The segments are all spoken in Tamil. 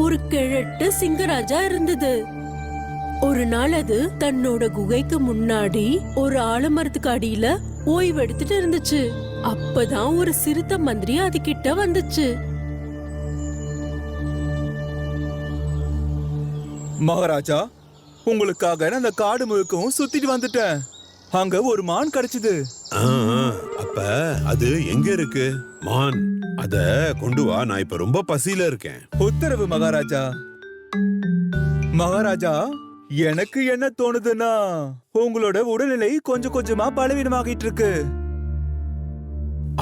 ஒரு கிழட்டு சிங்கராஜா இருந்தது. ஒரு நாள் அது தன்னோட குகைக்கு முன்னாடி ஒரு ஆலமரத்துக்கு அடியில ஓய்வு எடுத்துட்டு இருந்துச்சு. அப்பதான் ஒரு சிறுத்தை மந்திரி அது கிட்ட வந்துச்சு. மகாராஜா, உங்களுக்காக அந்த காடு முழுக்கவும் சுத்திட்டு வந்துட்டேன். அங்க ஒரு மான் கிடைச்சது. அப்ப அது எங்க இருக்கு? மான் அத கொண்டு வா, நான் இப்ப ரொம்ப பசியில இருக்கேன். உத்தரவு மகாராஜா. மகாராஜா, எனக்கு என்ன தோணுதுன்னா உங்களோட உடல்நிலை கொஞ்சம் கொஞ்சமா பலவீனமாகிட்டு இருக்கு.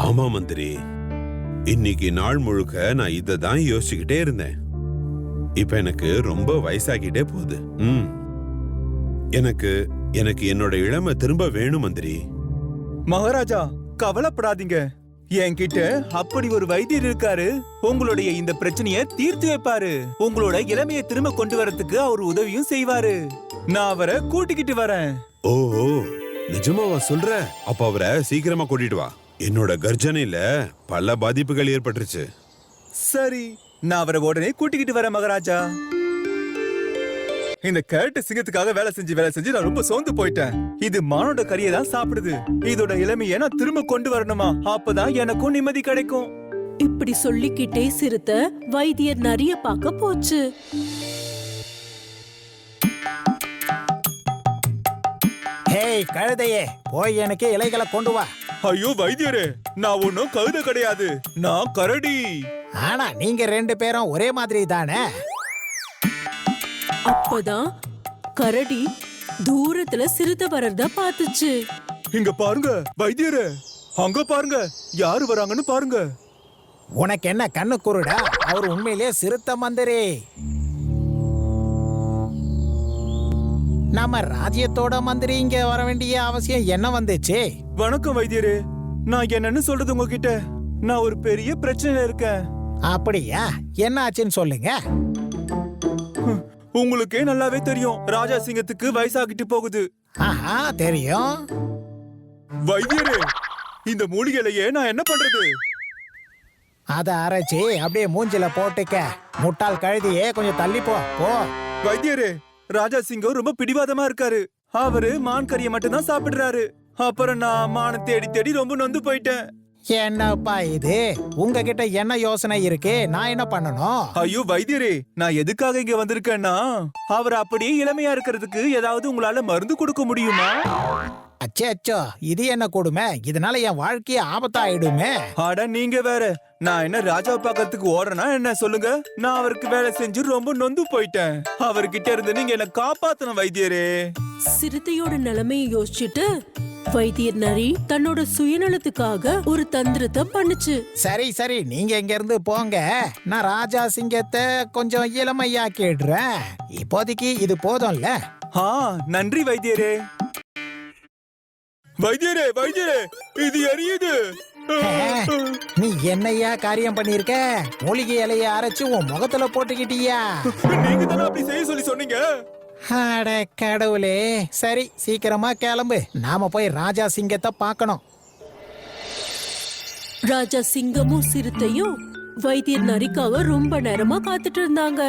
ஆமா மந்திரி, இன்னைக்கு நாள் முழுக்க நான் இததான் யோசிச்சுக்கிட்டே இருந்தேன். இப்ப எனக்கு ரொம்ப வயசாகிட்டே போகுது. எனக்கு எனக்கு என்னோட இளமை திரும்ப வேணும் மந்திரி. மகாராஜா, கவலைப்படாதீங்க. என்கிட்ட அப்படி ஒரு வைத்தியர் இருக்காரு. உங்களுடைய இந்த பிரச்சனைய தீர்த்து வைப்பாரு. உங்களோட இளமையை திரும்ப கொண்டு வரதுக்கு அவர் உதவியும் செய்வாரு. நான் அவரை கூட்டிக்கிட்டு வரேன். ஓ, நிஜமாவா சொல்ற? அப்ப அவரை சீக்கிரமா கூட்டிட்டு வா. என்னோட கர்ஜனையில பல பாதிப்புகள் ஏற்பட்டுருச்சு. சரி, நான் அவரை உடனே கூட்டிக்கிட்டு வரேன் மகாராஜா. இந்த கேட்டு சிங்கத்துக்காக வேலை செஞ்சு நான் ரொம்ப சோர்ந்து போயிட்டேன். இது மானோட கறியை தான் சாப்பிடுது. இதோட இளமையை நான் திரும்ப கொண்டு வரணுமா? அப்பதான் எனக்கும் நிம்மதி கிடைக்கும். இப்படி சொல்லிக்கிட்டே சிறுத்தை வைத்தியர் நரிய பார்க்க போச்சு. ஹேய் கழுதையே, போய் எனக்கு இலைகளை கொண்டு வா. ஐயோ வைத்தியரே, நான் ஒன்னும் கழுதை கிடையாது, நான் கரடி. ஆனா நீங்க 2 பேரும் ஒரே மாதிரி தானே? அப்பதான் கரடி தூரத்துல சிறுத்தை வர்றத பாத்துச்சு. இங்க பாருங்க வைத்தியரே, அங்க பாருங்க, யாரு வராங்கன்னு பாருங்க. உனக்கு என்ன கண்ணு குருடா? அவர் உண்மையிலே சிறுத்தை மந்திரி. நம்ம ராஜ்யத்தோட மந்திரி இங்க வர வேண்டிய அவசியம் என்ன வந்துச்சு? வணக்கம் வைத்தியரே, நான் என்னன்னு சொல்றது உங்ககிட்ட? நான் ஒரு பெரிய பிரச்சனையில இருக்கேன். அப்படியா? என்ன ஆச்சுன்னு சொல்லுங்க. உங்களுக்கே நல்லாவே தெரியும், ராஜா சிங்கத்துக்கு வயசாகிட்டு போகுது. ஆஹா, தெரியும். வைத்தியரே, இந்த மூலிகையிலேயே நான் என்ன பண்றது? அத அரைச்சி அப்படியே மூஞ்சில போட்டுக்க. முட்டாள் கழுதியே, கொஞ்சம் தள்ளி போ. வைத்தியரே, ராஜா சிங்கம் ரொம்ப பிடிவாதமா இருக்காரு. அவரு மான் கறியை மட்டும்தான் சாப்பிடுறாரு. அப்புறம் நான் மான தேடி தேடி ரொம்ப நொந்து போயிட்டேன். என்னப்பா இது? உங்ககிட்ட என்ன யோசனை இருக்கு? நான் என்ன பண்ணணும்? ஐயோ வைத்தியரே, நான் எதுக்காக இங்க வந்திருக்கேன்னா, அவர் அப்படியே இளமையா இருக்கிறதுக்கு ஏதாவது உங்களால மருந்து கொடுக்க முடியுமா? அச்சோ, இது என்ன கொடுமை? இதனால என் வாழ்க்கைய ஆபத்தாயிடுமே. அட நீங்க வேற, நான் என்ன ராஜா பாக்கிறதுக்கு ஓடுறேன்னா என்ன சொல்லுங்க? நான் அவருக்கு வேலை செஞ்சு ரொம்ப நொந்து போயிட்டேன். அவர்கிட்ட இருந்து நீங்க என்ன காப்பாத்தணும் வைத்தியரே. சிறுத்தையோட நிலைமையை யோசிச்சுட்டு வைத்தியர் நரி தன்னோட சுயநலத்துக்காக ஒரு தந்திரத்தை பண்ணுச்சு. சரி, நீங்க இங்க இருந்து போங்க. நான் ராஜா சிங்கத்தை கொஞ்சம் இளமையாக்கிடுறேன். இப்போதைக்கு இது போதும்ல. நன்றி வைத்தியரே. வைத்தியரே, இது எரியுது. நீ என்னையா காரியம் பண்ணிருக்க? மூலிகை இலைய அரைச்சு உன் முகத்துல போட்டுக்கிட்டியா? நீங்க தானே அப்படி செய்ய சொல்லி சொன்னீங்க. அட கடவுளே. சரி, சீக்கிரமா கிளம்பு. நாம போய் ராஜா சிங்கத்தை பார்க்கணும். ராஜா சிங்கமும் சிறுத்தையும் வைத்தியர் நரிக்காக ரொம்ப நேரமா காத்துட்டு இருந்தாங்க.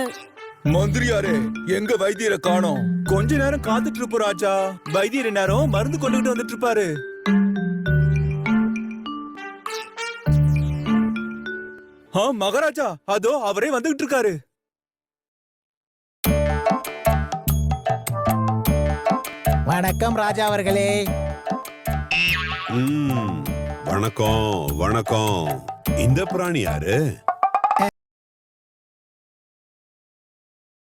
மந்திரியாரே, எங்க வைத்தியரை காணோம்? கொஞ்ச நேரம் காத்துட்டு இருப்போம் ராஜா. வைத்தியர் நேரம் மருந்து கொண்டுகிட்டு வந்துட்டு இருப்பாரு. மகாராஜா, அதோ அவரே வந்துகிட்டு இருக்காரு. வணக்கம் ராஜா அவர்களே. வணக்கம். இந்த பிராணி யாரு?